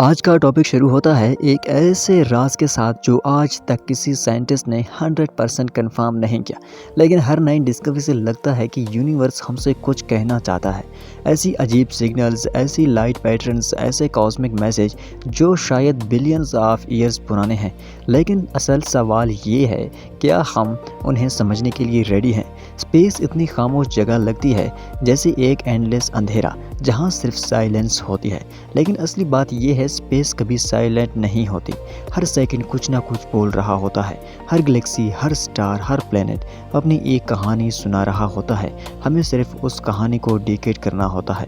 आज का टॉपिक शुरू होता है एक ऐसे राज के साथ जो आज तक किसी साइंटिस्ट ने 100% कंफर्म नहीं किया, लेकिन हर नई डिस्कवरी से लगता है कि यूनिवर्स हमसे कुछ कहना चाहता है। ऐसी अजीब सिग्नल्स, ऐसी लाइट पैटर्न्स, ऐसे कॉस्मिक मैसेज जो शायद बिलियंस ऑफ ईयर्स पुराने हैं, लेकिन असल सवाल ये है, क्या हम उन्हें समझने के लिए रेडी हैं? स्पेस इतनी खामोश जगह लगती है जैसे एक एंडलेस अंधेरा जहाँ सिर्फ साइलेंस होती है, लेकिन असली बात यह है स्पेस कभी साइलेंट नहीं होती। हर सेकंड कुछ ना कुछ बोल रहा होता है। हर गैलेक्सी, हर स्टार, हर प्लेनेट अपनी एक कहानी सुना रहा होता है। हमें सिर्फ उस कहानी को डिकोड करना होता है।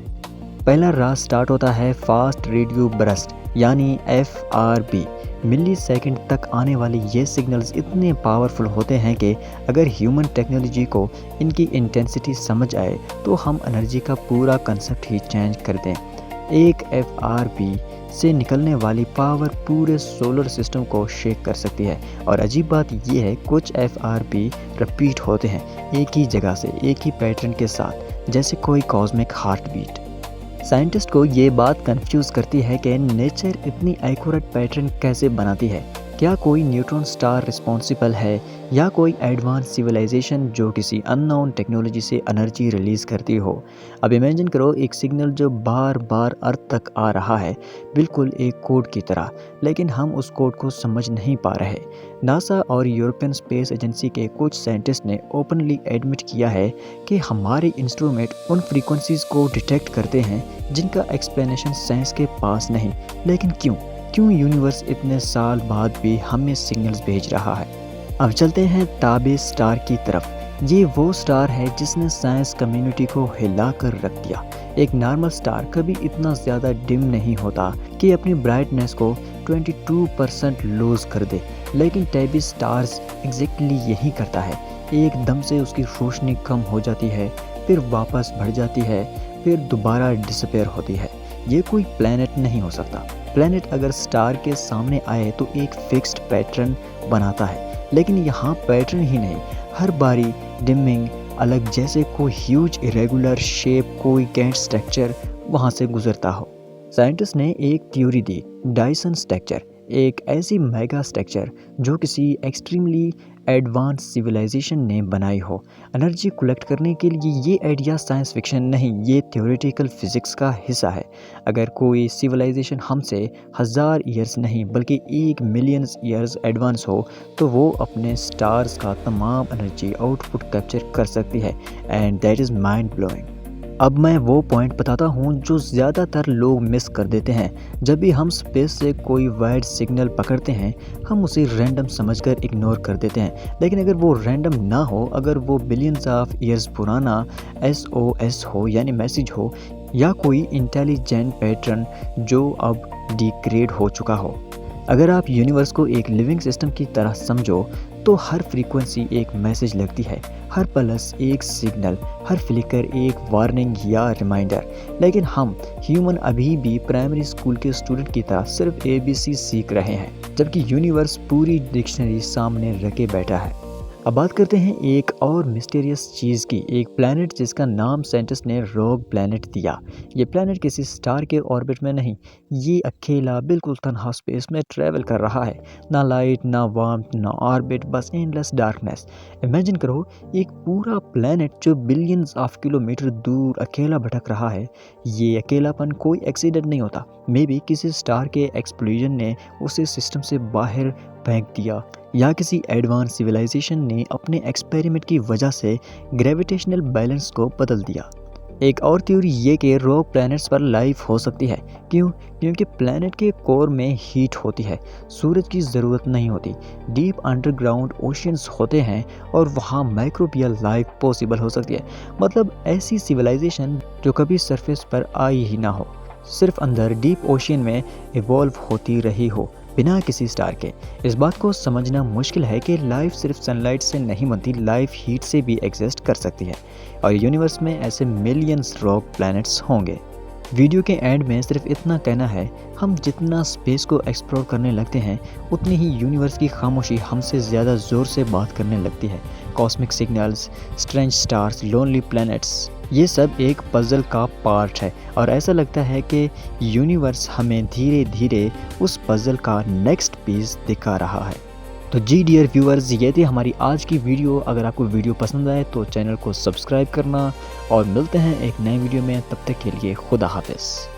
पहला राज स्टार्ट होता है फास्ट रेडियो बर्स्ट यानी FRB। मिली सेकेंड तक आने वाले ये सिग्नल्स इतने पावरफुल होते हैं कि अगर ह्यूमन टेक्नोलॉजी को इनकी इंटेंसिटी समझ आए तो हम एनर्जी का पूरा कंसेप्ट ही चेंज कर दें। एक FRB से निकलने वाली पावर पूरे सोलर सिस्टम को शेक कर सकती है। और अजीब बात यह है, कुछ FRB रिपीट होते हैं एक ही जगह से, एक ही पैटर्न के साथ, जैसे कोई कॉस्मिक हार्ट बीट। साइंटिस्ट को ये बात कंफ्यूज करती है कि नेचर इतनी एक्यूरेट पैटर्न कैसे बनाती है। क्या कोई न्यूट्रॉन स्टार रिस्पॉन्सिबल है या कोई एडवांस सिविलाइजेशन जो किसी अननोन टेक्नोलॉजी से एनर्जी रिलीज़ करती हो? अब इमेजिन करो एक सिग्नल जो बार बार अर्थ तक आ रहा है, बिल्कुल एक कोड की तरह, लेकिन हम उस कोड को समझ नहीं पा रहे। नासा और यूरोपियन स्पेस एजेंसी के कुछ साइंटिस्ट ने ओपनली एडमिट किया है कि हमारे इंस्ट्रूमेंट उन फ्रीक्वेंसीज को डिटेक्ट करते हैं जिनका एक्सप्लेनेशन साइंस के पास नहीं। लेकिन क्यों यूनिवर्स इतने साल बाद भी हमें सिग्नल्स भेज रहा है? अब चलते हैं ताबे स्टार की तरफ। ये वो स्टार है जिसने साइंस कम्युनिटी को हिला कर रख दिया। एक नॉर्मल स्टार कभी इतना ज़्यादा डिम नहीं होता कि अपनी ब्राइटनेस को 22% लूज कर दे, लेकिन टैबी स्टार्स एग्जैक्टली यही करता है। एकदम से उसकी रोशनी कम हो जाती है, फिर वापस बढ़ जाती है, फिर दोबारा डिसअपेयर होती है। ये कोई प्लैनेट नहीं हो सकता। प्लैनेट अगर स्टार के सामने आए तो एक फिक्स्ड पैटर्न बनाता है, लेकिन यहाँ पैटर्न ही नहीं, हर बारी डिमिंग अलग, जैसे कोई ह्यूज इरेगुलर शेप, कोई कैंट स्ट्रक्चर वहाँ से गुजरता हो। साइंटिस्ट ने एक थ्योरी दी, डायसन स्ट्रक्चर, एक ऐसी मेगा स्ट्रक्चर जो किसी एक्सट्रीमली एडवांस सिविलाइजेशन ने बनाई हो। एनर्जी कलेक्ट करने के लिए ये आइडिया साइंस फिक्शन नहीं, ये थ्योरेटिकल फिजिक्स का हिस्सा है। अगर कोई सिविलाइजेशन हमसे 1000 ईयर्स नहीं बल्कि 1 मिलियन ईयर्स एडवांस हो तो वो अपने स्टार्स का तमाम एनर्जी आउटपुट कैप्चर कर सकती है। And that is mind blowing. अब मैं वो पॉइंट बताता हूँ जो ज़्यादातर लोग मिस कर देते हैं। जब भी हम स्पेस से कोई वाइड सिग्नल पकड़ते हैं, हम उसे रैंडम समझकर इग्नोर कर देते हैं। लेकिन अगर वो रैंडम ना हो, अगर वो बिलियंस ऑफ ईयर्स पुराना SOS हो यानी मैसेज हो, या कोई इंटेलिजेंट पैटर्न जो अब डिग्रेड हो चुका हो, अगर आप यूनिवर्स को एक लिविंग सिस्टम की तरह समझो तो हर फ्रीक्वेंसी एक मैसेज लगती है, हर पल्स एक सिग्नल, हर फ्लिकर एक वार्निंग या रिमाइंडर। लेकिन हम ह्यूमन अभी भी प्राइमरी स्कूल के स्टूडेंट की तरह सिर्फ ABC सीख रहे हैं, जबकि यूनिवर्स पूरी डिक्शनरी सामने रखे बैठा है। अब बात करते हैं एक और मिस्टीरियस चीज़ की, एक प्लैनेट जिसका नाम साइंटिस्ट ने रोग प्लैनेट दिया। ये प्लैनेट किसी स्टार के ऑर्बिट में नहीं, ये अकेला बिल्कुल तन्हा स्पेस में ट्रैवल कर रहा है। ना लाइट, ना वार्मथ, ना ऑर्बिट, बस एंडलेस डार्कनेस। इमेजिन करो एक पूरा प्लैनेट जो बिलियंस ऑफ किलोमीटर दूर अकेला भटक रहा है। ये अकेलापन कोई एक्सीडेंट नहीं होता, मे बी किसी स्टार के एक्सप्लोजन ने उसे सिस्टम से बाहर फेंक दिया, या किसी एडवांस सिविलाइजेशन ने अपने एक्सपेरिमेंट की वजह से ग्रेविटेशनल बैलेंस को बदल दिया। एक और थ्योरी ये कि रोग प्लैनेट्स पर लाइफ हो सकती है। क्योंकि प्लैनेट के कोर में हीट होती है, सूरज की ज़रूरत नहीं होती, डीप अंडरग्राउंड ओशियंस होते हैं और वहाँ माइक्रोबियल लाइफ पॉसिबल हो सकती है। मतलब ऐसी सिविलाइजेशन जो कभी सरफेस पर आई ही ना हो, सिर्फ अंदर डीप ओशियन में इवॉल्व होती रही हो, बिना किसी स्टार के। इस बात को समझना मुश्किल है कि लाइफ सिर्फ सनलाइट से नहीं बनती, लाइफ हीट से भी एग्जिस्ट कर सकती है, और यूनिवर्स में ऐसे मिलियंस रॉक प्लैनेट्स होंगे। वीडियो के एंड में सिर्फ इतना कहना है, हम जितना स्पेस को एक्सप्लोर करने लगते हैं उतनी ही यूनिवर्स की खामोशी हमसे ज़्यादा ज़ोर से बात करने लगती है। Cosmic signals, strange stars, lonely planets, ये सब एक पज़ल का पार्ट है और ऐसा लगता है कि यूनिवर्स हमें धीरे धीरे उस पज़ल का नेक्स्ट पीस दिखा रहा है। तो जी डियर व्यूअर्स, ये थी हमारी आज की वीडियो। अगर आपको वीडियो पसंद आए तो चैनल को सब्सक्राइब करना और मिलते हैं एक नए वीडियो में। तब तक के लिए खुदा हाफिज़।